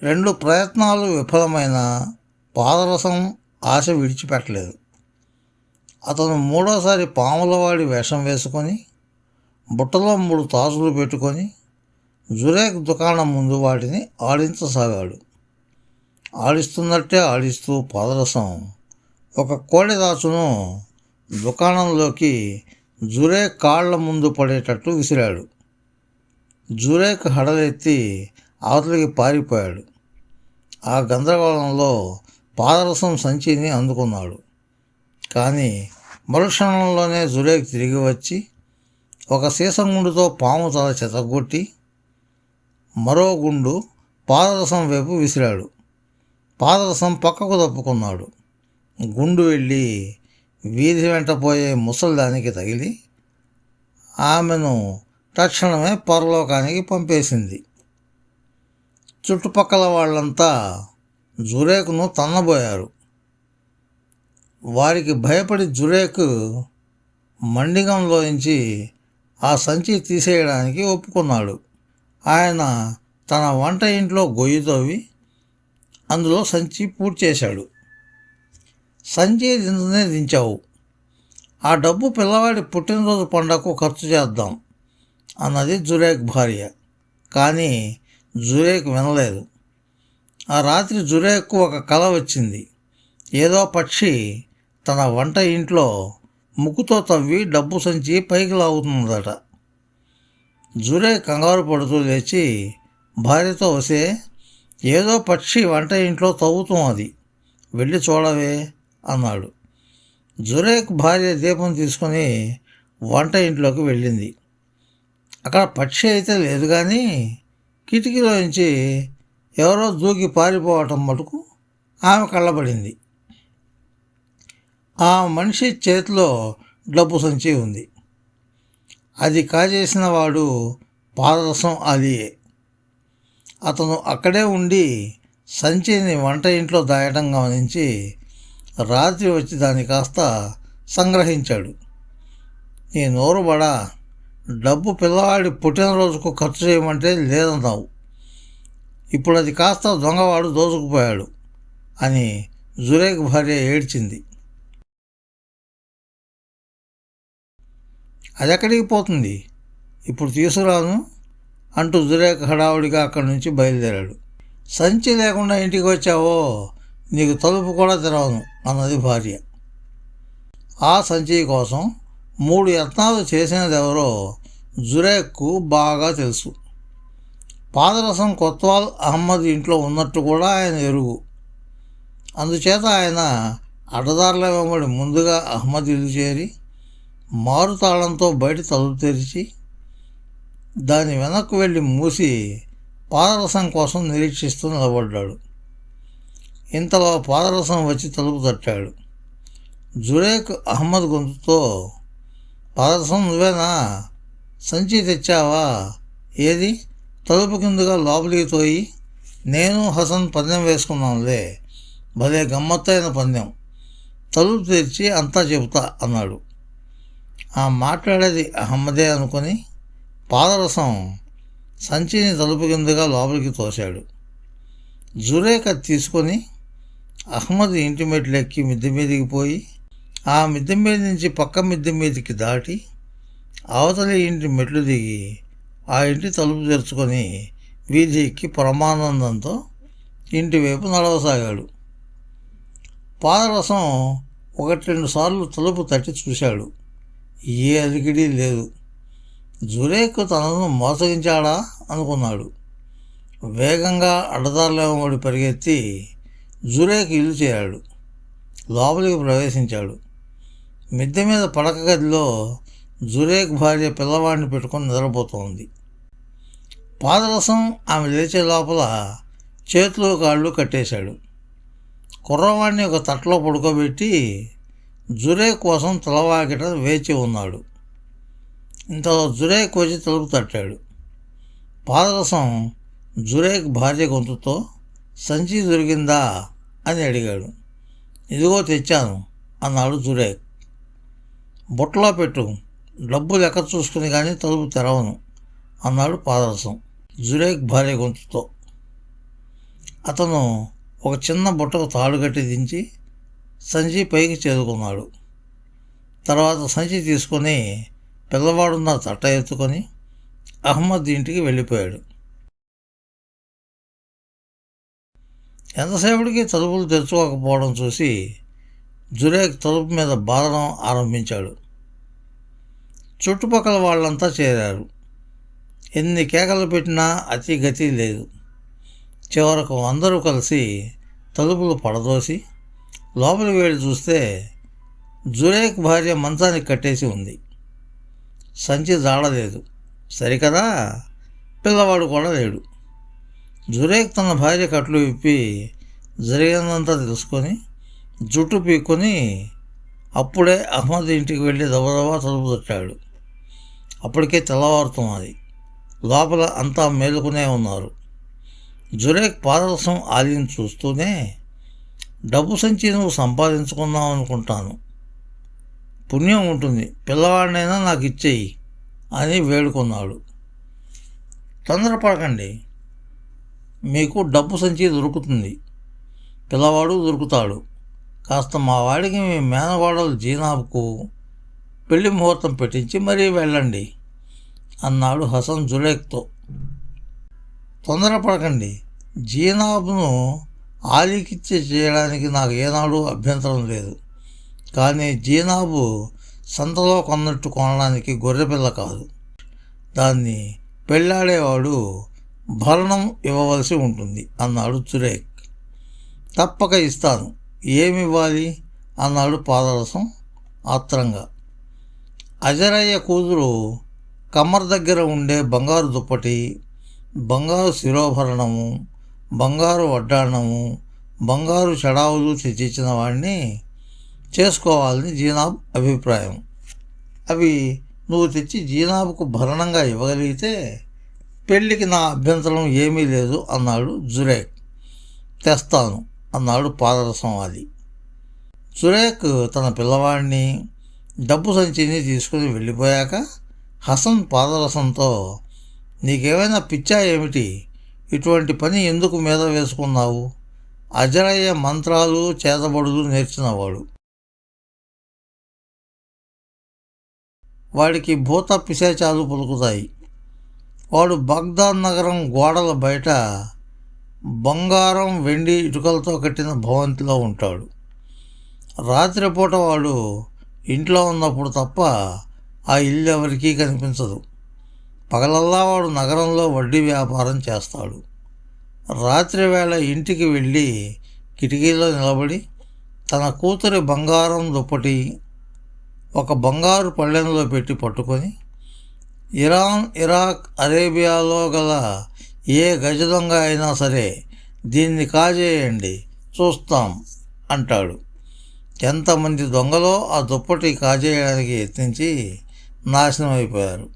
2 ప్రయత్నాలు విఫలమైన పాదరసం ఆశ విడిచిపెట్టలేదు. అతను మూడోసారి పాములవాడి వేషం వేసుకొని బుట్టలో 3 తాసులు పెట్టుకొని జురేక్ దుకాణం ముందు వాటిని ఆడించసాగాడు. ఆడిస్తున్నట్టే ఆడిస్తూ పాదరసం ఒక కోడెదాచును దుకాణంలోకి జురేక్ కాళ్ల ముందు పడేటట్టు విసిరాడు. జురేక్ హడలెత్తి అవతలికి పారిపోయాడు. ఆ గందరగోళంలో పాదరసం సంచిని అందుకున్నాడు. కానీ మరుక్షణంలోనే జురేక్ తిరిగి వచ్చి ఒక సీసంగుండుతో పాము తల చెతగొట్టి మరో గుండు పాదరసం వైపు విసిరాడు. పాదరసం పక్కకు తప్పుకున్నాడు. గుండు వెళ్ళి వీధి వెంట పోయే ముసలిదానికి తగిలి ఆమెను తక్షణమే పరలోకానికి పంపేసింది. చుట్టుపక్కల వాళ్ళంతా జురేకును తన్నబోయారు. వారికి భయపడి జురేక్ మండిగంలోంచి ఆ సంచి తీసేయడానికి ఒప్పుకున్నాడు. ఆయన తన వంట ఇంట్లో గొయ్యి తవ్వి అందులో సంచి పూర్తి చేశాడు. సంచి దించావు, ఆ డబ్బు పిల్లవాడి పుట్టినరోజు పండగకు ఖర్చు చేద్దాం అన్నది జురేక్ భార్య. కానీ జురేక్ వినలేదు. ఆ రాత్రి జురేక్కు ఒక కల వచ్చింది. ఏదో పక్షి తన వంట ఇంట్లో ముక్కుతో తవ్వి డబ్బు సంచి పైకి లాగుతుందట. జురేక్ కంగారు పడుతూ లేచి భార్యతో వసే ఏదో పక్షి వంట ఇంట్లో తవ్వుతున్నది, వెళ్ళి చూడవే అన్నాడు. జురేక్ భార్య దీపం తీసుకొని వంట ఇంట్లోకి వెళ్ళింది. అక్కడ పక్షి అయితే లేదు, కానీ కిటికీలోంచి ఎవరో దూకి పారిపోవటం మటుకు ఆమె కళ్ళబడింది. ఆ మనిషి చేతిలో డబ్బు సంచి ఉంది. అది కాజేసిన వాడు పాదరసం అలియే. అతను అక్కడే ఉండి సంచిని వంట ఇంట్లో దాయడం గమనించి రాత్రి వచ్చి దాన్ని కాస్త సంగ్రహించాడు. నీ నోరు బడా, డబ్బు పిల్లవాడి పుట్టినరోజుకు ఖర్చు చేయమంటే లేదన్నావు, ఇప్పుడు అది కాస్త దొంగవాడు దోచుకుపోయాడు అని జురేక్ భార్య ఏడ్చింది. అది ఎక్కడికి పోతుంది, ఇప్పుడు తీసుకురాను అంటూ జురేక్ హడావుడిగా అక్కడి నుంచి బయలుదేరాడు. సంచి లేకుండా ఇంటికి వచ్చావో నీకు తలుపు కూడా తెరవను అన్నది భార్య. ఆ సంచి కోసం 3 యత్నాలు చేసినదెవరో జురేక్కు బాగా తెలుసు. పాదరసం కొత్వాల్ అహ్మద్ ఇంట్లో ఉన్నట్టు కూడా ఆయన ఎరుగు. అందుచేత ఆయన అడ్డదారుల వెంబడి ముందుగా అహ్మద్ ఇల్లు చేరి మారుతాళంతో బయట తలుపు తెరిచి దాని వెనక్కు వెళ్ళి మూసి పాదరసం కోసం నిరీక్షిస్తూ నిలబడ్డాడు. ఇంతలో పాదరసం వచ్చి తలుపు తట్టాడు. జురేక్ అహ్మద్ గొంతుతో, పాదరసం నువ్వేనా, సంచి తెచ్చావా, ఏది, తలుపు కిందుగా లోపలికి తోయి, నేను హసన్ పందెం వేసుకున్నాంలే, భలే గమ్మత్తైన పందెం, తలుపు తెరిచి అంతా చెబుతా అన్నాడు. ఆ మాట్లాడేది అహ్మదే అనుకొని పాదరసం సంచిని తలుపు కిందుగా లోపలికి తోశాడు. జురేక్ అది తీసుకొని అహ్మద్ ఇంటి మెట్లెక్కి మిద్దె మీదికి పోయి ఆ మిద్దె మీద నుంచి పక్క మిద్దె మీదికి దాటి అవతలి ఇంటి మెట్లు దిగి ఆ ఇంటి తలుపు తెరుచుకొని వీధి ఎక్కి పరమానందంతో ఇంటి వైపు నడవసాగాడు. పాదరసం 1-2 సార్లు తలుపు తట్టి చూశాడు. ఏ అలికిడి లేదు. జురేక్ తనను మోసగించాడా అనుకున్నాడు. వేగంగా అడ్డదారులేమడి పరిగెత్తి జురేక్ ఇల్లు చేరాడు. లోపలికి ప్రవేశించాడు. మిద్దె మీద పడక గదిలో జురేక్ భార్య పిల్లవాడిని పెట్టుకొని నిద్రపోతోంది. పాదరసం ఆమె లేచే లోపల చేతులు కాళ్ళు కట్టేశాడు. కుర్రవాడిని ఒక తట్టలో పడుకోబెట్టి జురేక్ కోసం తలవాకిట వేచి ఉన్నాడు. ఇంతలో జురేక్ వచ్చి తలుపు తట్టాడు. పాదరసం జురేక్ భార్య గొంతుతో, సంచి దొరికిందా అని అడిగాడు. ఇదిగో తెచ్చాను అన్నాడు జురేక్. బుట్టలో పెట్టు, డబ్బు లెక్క చూసుకుని కానీ తలుపు తెరవను అన్నాడు పాదరసం జురేక్ భార్య గొంతుతో. అతను ఒక చిన్న బుట్టకు తాడు కట్టి దించి సంచి పైకి చేరుకున్నాడు. తర్వాత సంచి తీసుకొని పిల్లవాడున్న తట్ట ఎత్తుకొని అహ్మద్ ఇంటికి వెళ్ళిపోయాడు. ఎంతసేపటికి తలుపులు తెరుచుకోకపోవడం చూసి జురేక్ తలుపు మీద బాధడం ఆరంభించాడు. చుట్టుపక్కల వాళ్ళంతా చేరారు. ఎన్ని కేకలు పెట్టినా అతి గతి లేదు. చివరకు అందరూ కలిసి తలుపులు పడదోసి లోపలికి వెళ్ళి చూస్తే జురేక్ భార్య మంచానికి కట్టేసి ఉంది. సంచి జాడలేదు. సరికదా, పిల్లవాడు కూడా లేడు. జురేక్ తన భార్య కట్లు విప్పి జరిగిందంతా తెలుసుకొని జుట్టు పీక్కొని అప్పుడే అహ్మద్ ఇంటికి వెళ్ళి దబదబా తలుపు తట్టాడు. అప్పటికే తెల్లవారుతున్నది. లోపల అంతా మేలుకునే ఉన్నారు. జురేక్ పాదరసం ఆలిని చూస్తూనే, డబ్బు సంచి నువ్వు సంపాదించుకున్నావు అనుకుంటాను. పుణ్యం ఉంటుంది, పిల్లవాడినైనా నాకు ఇచ్చేయి అని వేడుకున్నాడు. తొందరపడకండి, మీకు డబ్బు సంచి దొరుకుతుంది, పిల్లవాడు దొరుకుతాడు. కాస్త మా వాడికి మీ మేనగోడలు జీనాబ్కు పెళ్లి ముహూర్తం పెట్టించి మరీ వెళ్ళండి అన్నాడు హసన్ జురేక్తో. తొందరపడకండి, జీనాబ్ను ఆలీకిచ్చే చేయడానికి నాకు ఏనాడు అభ్యంతరం లేదు. కానీ జీనాబు సంతలో కొన్నట్టు కొనడానికి గొర్రెపిల్ల కాదు. దాన్ని పెళ్ళాడేవాడు భరణం ఇవ్వవలసి ఉంటుంది అన్నాడు జురేక్. తప్పక ఇస్తాను, ఏమివ్వాలి అన్నాడు పాదరసం ఆత్రంగా. అజరయ్య కూతురు కమ్మర్ దగ్గర ఉండే బంగారు దుప్పటి, బంగారు శిరోభరణము, బంగారు వడ్డాణము, బంగారు చెడావులు తెచ్చిచ్చిన వాడిని చేసుకోవాలని జీనాబ్ అభిప్రాయం. అవి నువ్వు తెచ్చి జీనాబ్కు భరణంగా ఇవ్వగలిగితే పెళ్ళికి నా అభ్యంతరం ఏమీ లేదు అన్నాడు జురేక్. తెస్తాను అన్నాడు పాదరసం వాలి. జురేక్ తన పిల్లవాడిని డబ్బు సంచిని తీసుకుని వెళ్ళిపోయాక హసన్ పాదరసంతో, నీకేమైనా పిచ్చా ఏమిటి? ఇటువంటి పని ఎందుకు మీద వేసుకున్నావు? అజరయ్య మంత్రాలు చేతబడులు నేర్చినవాడు. వాడికి భూత పిశాచాలు పలుకుతాయి. వాడు బగ్దాద్ నగరం గోడల బయట బంగారం వెండి ఇటుకలతో కట్టిన భవంతిలో ఉంటాడు. రాత్రిపూట వాడు ఇంట్లో ఉన్నప్పుడు తప్ప ఆ ఇల్లు ఎవరికీ కనిపించదు. పగలల్లా వాడు నగరంలో వడ్డీ వ్యాపారం చేస్తాడు. రాత్రివేళ ఇంటికి వెళ్ళి కిటికీలో నిలబడి తన కూతురి బంగారం దుప్పటి ఒక బంగారు పళ్ళెంలో పెట్టి పట్టుకొని, ఇరాన్, ఇరాక్, అరేబియాలో గల ఏ గజ దొంగ అయినా సరే దీన్ని కాజేయండి చూస్తాం అంటాడు. ఎంతమంది దొంగలో ఆ దుప్పటి కాజేయడానికి యత్నించి నాశనం అయిపోయారు.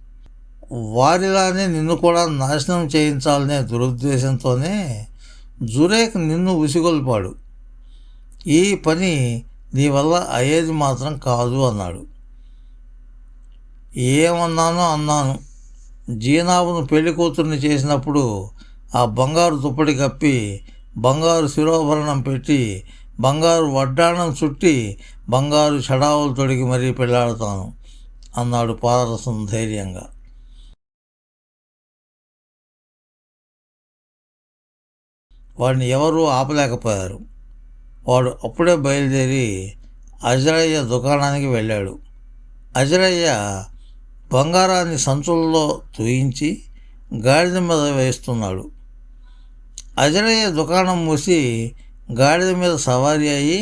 వారిలానే నిన్ను కూడా నాశనం చేయించాలనే దురుద్దేశంతోనే జురేక్ నిన్ను ఉసిగొల్పాడు. ఈ పని నీ వల్ల అయ్యేది మాత్రం కాదు అన్నాడు. ఏమన్నానో అన్నాను. జీనాబును పెళ్లి కూతుర్ని చేసినప్పుడు ఆ బంగారు దుప్పటి కప్పి, బంగారు శిరోభరణం పెట్టి, బంగారు వడ్డాణం చుట్టి, బంగారు చెడావులు తొడిగి మరీ పెళ్ళాడుతాను అన్నాడు పాదరసం ధైర్యంగా. వాడిని ఎవరూ ఆపలేకపోయారు. వాడు అప్పుడే బయలుదేరి అజరయ్య దుకాణానికి వెళ్ళాడు. అజరయ్య బంగారాన్ని సంచుల్లో తూయించి గాడిద మీద వేస్తున్నాడు. అజరయ్య దుకాణం మూసి గాడిద మీద సవారీ అయ్యి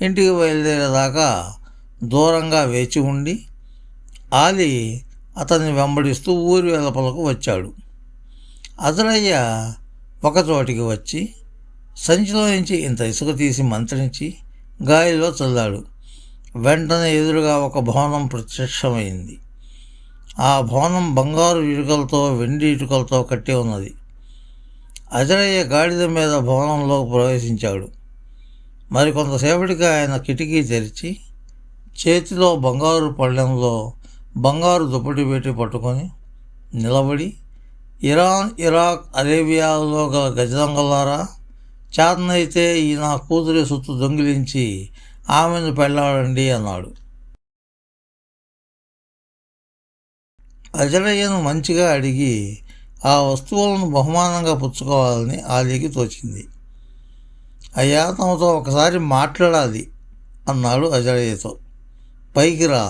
ఇంటికి బయలుదేరేదాకా దూరంగా వేచి ఉండి ఆలి అతన్ని వెంబడిస్తూ ఊరి వెలుపలకు వచ్చాడు. అజరయ్య ఒకచోటికి వచ్చి సంచిలో నుంచి ఇంత ఇసుక తీసి మంత్రించి గాలిలో చల్లాడు. వెంటనే ఎదురుగా ఒక భవనం ప్రత్యక్షమైంది. ఆ భవనం బంగారు ఇటుకలతో, వెండి ఇటుకలతో కట్టి ఉన్నది. అజరయ్య గాడిద మీద భవనంలో ప్రవేశించాడు. మరికొంతసేపటికి ఆయన కిటికీ తెరిచి చేతిలో బంగారు పళ్ళెంలో బంగారు దుప్పటి పెట్టి పట్టుకొని నిలబడి, ఇరాన్, ఇరాక్, అరేబియాలో గల గజదొంగలారా, చేతనైతే ఈ నా కూతురి సొత్తు దొంగిలించి ఆమెను పెళ్ళాడండి అన్నాడు. అజరయ్యను మంచిగా అడిగి ఆ వస్తువులను బహుమానంగా పుచ్చుకోవాలని ఆలీకి తోచింది. అయ్యా, తమతో ఒకసారి మాట్లాడాలి అన్నాడు అజరయ్యతో. పైకి రా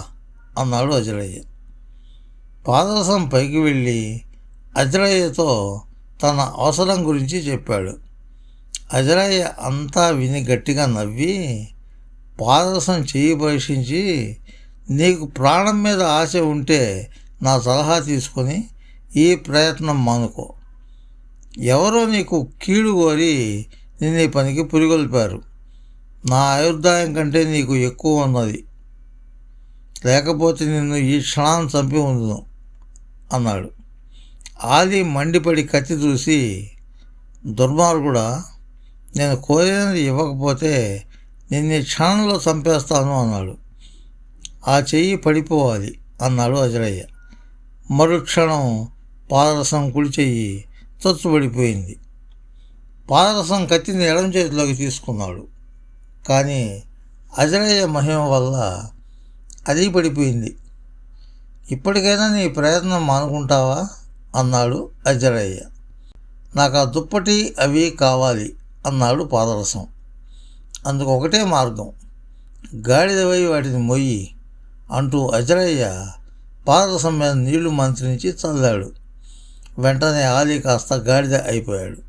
అన్నాడు అజరయ్య. పాదరసం పైకి వెళ్ళి అజరయ్యతో తన అవసరం గురించి చెప్పాడు. అజరయ్య అంతా విని గట్టిగా నవ్వి, పాదరసం చెయ్యి పరీక్షించి, నీకు ప్రాణం మీద ఆశ ఉంటే నా సలహా తీసుకొని ఈ ప్రయత్నం మానుకో. ఎవరో నీకు కీడు కోరి నిన్ను ఈ పనికి పురిగొల్పారు. నా ఆయుర్దాయం కంటే నీకు ఎక్కువ ఉన్నది, లేకపోతే నిన్ను ఈ క్షణాన్ని చంపి ఉందును అన్నాడు. ఆలీ మండిపడి కత్తి చూసి, దుర్మార్గుడా, నేను కోరినది ఇవ్వకపోతే నిన్ను ఈ క్షణంలో చంపేస్తాను అన్నాడు. ఆ చెయ్యి పడిపోవాలి అన్నాడు అజరయ్య. మరుక్షణం పాదరసం కుడి చెయ్యి చచ్చుబడిపోయింది. పాదరసం కత్తిని ఎడమ చేతిలోకి తీసుకున్నాడు. కానీ అజరయ్య మహిమ వల్ల అది పడిపోయింది. ఇప్పటికైనా నీ ప్రయత్నం మానుకుంటావా అన్నాడు అజరయ్య. నాకు ఆ దుప్పటి అవి కావాలి అన్నాడు పాదరసం. అందుకు ఒకటే మార్గం, గాడిదవై వాటిని మొయ్యి అంటూ అజరయ్య పాదరసం మీద నీళ్లు మంత్రించి చల్లాడు. వెంటనే ఆలీ కాస్త గాడిద అయిపోయాడు.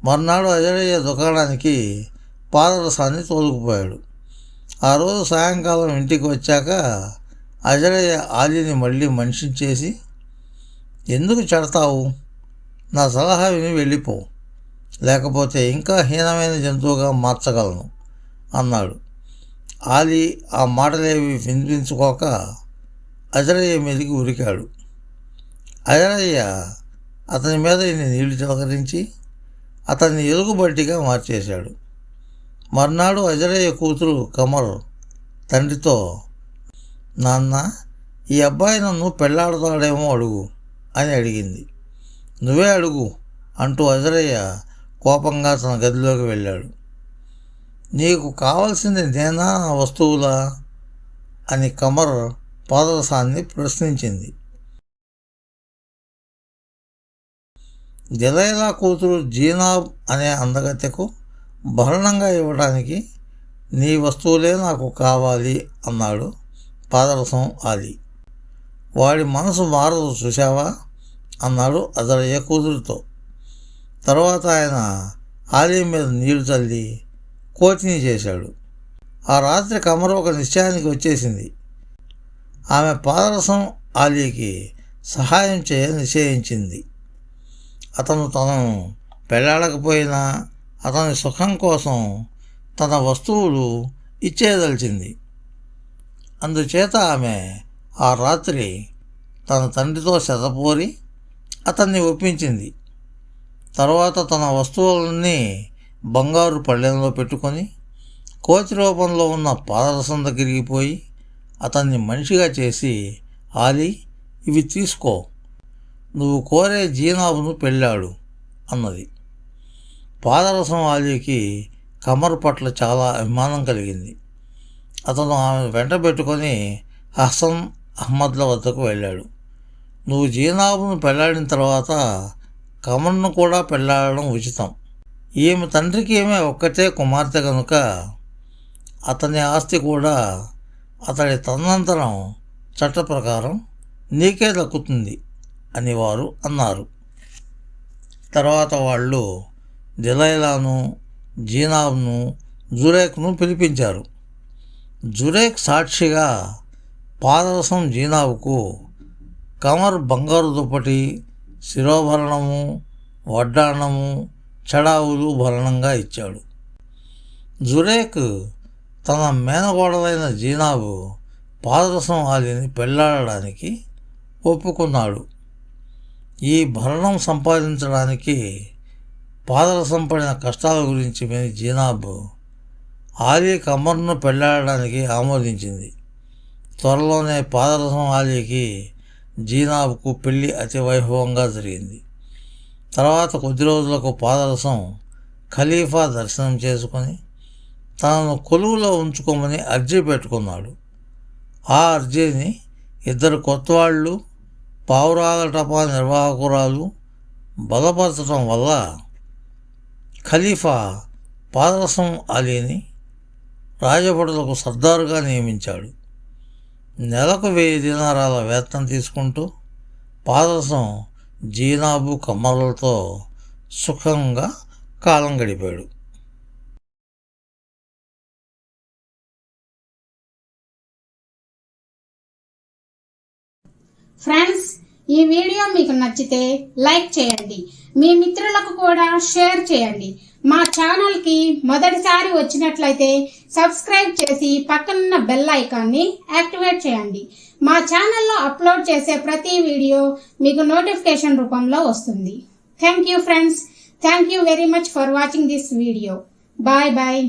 మర్నాడు అజరయ్య దుకాణానికి పాదరసాన్ని తోలుకుపోయాడు. ఆ రోజు సాయంకాలం ఇంటికి వచ్చాక అజరయ్య ఆలీని మళ్ళీ మనిషిని చేసి, ఎందుకు చెడతావు? నా సలహా విని వెళ్ళిపో, లేకపోతే ఇంకా హీనమైన జంతువుగా మార్చగలను అన్నాడు. ఆలీ ఆ మాటలేవి వినిపించుకోక అజరయ్య మీదకి ఉరికాడు. అజరయ్య అతని మీద ఇన్ని నీళ్లు చిలకరించి అతన్ని ఎలుగుబంటిగా మార్చేశాడు. మర్నాడు అజరయ్య కూతురు కమర్ తండ్రితో, నాన్న, ఈ అబ్బాయి నన్ను పెళ్ళాడతాడేమో అడుగు అని అడిగింది. నువ్వే అడుగు అంటూ అజరయ్య కోపంగా తన గదిలోకి వెళ్ళాడు. నీకు కావలసింది నేనా, వస్తువులా అని కమర్ పాదరసాన్ని ప్రశ్నించింది. జలైలా కూతురు జీనాబ్ అనే అందగత్తెకు భరణంగా ఇవ్వడానికి నీ వస్తువులే నాకు కావాలి అన్నాడు పాదరసం ఆలీ. వాడి మనసు మారదు చూశావా అన్నాడు అజరయ్య కూతురుతో. తర్వాత ఆయన ఆలీ మీద నీళ్లు చల్లి కోతిని చేశాడు. ఆ రాత్రి కమర్ ఒక నిశ్చయానికి వచ్చేసింది. ఆమె పాదరసం ఆలీకి సహాయం చేయ నిశ్చయించింది. అతను తనను పెళ్ళాడకపోయినా అతని సుఖం కోసం తన వస్తువులు ఇచ్చేయదలిచింది. అందుచేత ఆమె ఆ రాత్రి తన తండ్రితో శతపోరి అతన్ని ఒప్పించింది. తర్వాత తన వస్తువులన్నీ బంగారు పళ్ళెంలో పెట్టుకొని కోతి రూపంలో ఉన్న పాదరసం దగ్గరికి పోయి అతన్ని మనిషిగా చేసి, ఆలీ, ఇవి తీసుకో, నువ్వు కోరే జీనాబును పెళ్ళాడు అన్నది. పాదరసం ఆలీకి కమర్ పట్ల చాలా అభిమానం కలిగింది. అతను ఆమెను వెంట పెట్టుకొని హసన్ అహ్మద్ల వద్దకు వెళ్ళాడు. నువ్వు జీనాబును పెళ్ళాడిన తర్వాత కమర్ను కూడా పెళ్ళాడడం ఉచితం. ఈమె తండ్రికి ఈమె ఒక్కతే కుమార్తె కనుక అతని ఆస్తి కూడా అతడి తదనంతరం చట్ట ప్రకారం నీకే దక్కుతుంది అని వారు అన్నారు. తర్వాత వాళ్ళు దిలైలాను, జీనాబ్ను, జురేక్ను పిలిపించారు. జురేక్ సాక్షిగా పాదరసం జీనాబ్కు కమర్ బంగారు దుప్పటి, శిరోభరణము, వడ్డాణము, చడావులు భరణంగా ఇచ్చాడు. జురేక్ తన మేనగోడలైన జీనాబు పాదరసం ఆలీని పెళ్ళాడడానికి ఒప్పుకున్నాడు. ఈ భరణం సంపాదించడానికి పాదరసం పడిన కష్టాల గురించి విని జీనాబ్ ఆలీ కమర్ను పెళ్ళాడడానికి ఆమోదించింది. త్వరలోనే పాదరసం ఆలీకి జీనాబ్కు పెళ్ళి అతి వైభవంగా జరిగింది. తర్వాత కొద్ది రోజులకు పాదరసం ఖలీఫా దర్శనం చేసుకొని తనను కొలువులో ఉంచుకోమని అర్జీ పెట్టుకున్నాడు. ఆ అర్జీని 2 కొత్తవాళ్ళు, పావురాల టపా నిర్వాహకురాలు బలపరచడం వల్ల ఖలీఫా పాదరసం అలీని రాజభటులకు సర్దారుగా నియమించాడు. నెలకు 1000 దీనారాల వేతనం తీసుకుంటూ పాదరసం జీనాబు కమ్మలతో సుఖంగా కాలం గడిపాడు. ఫ్రెండ్స్, ఈ వీడియో మీకు నచ్చితే లైక్ చేయండి, మీ మిత్రులకు కూడా షేర్ చేయండి. మా ఛానల్కి మొదటిసారి వచ్చినట్లయితే సబ్స్క్రైబ్ చేసి పక్కనున్న బెల్ ఐకాన్ని యాక్టివేట్ చేయండి. మా ఛానల్లో అప్లోడ్ చేసే ప్రతి వీడియో మీకు నోటిఫికేషన్ రూపంలో వస్తుంది. Thank you friends. Thank you very much for watching this video. Bye bye.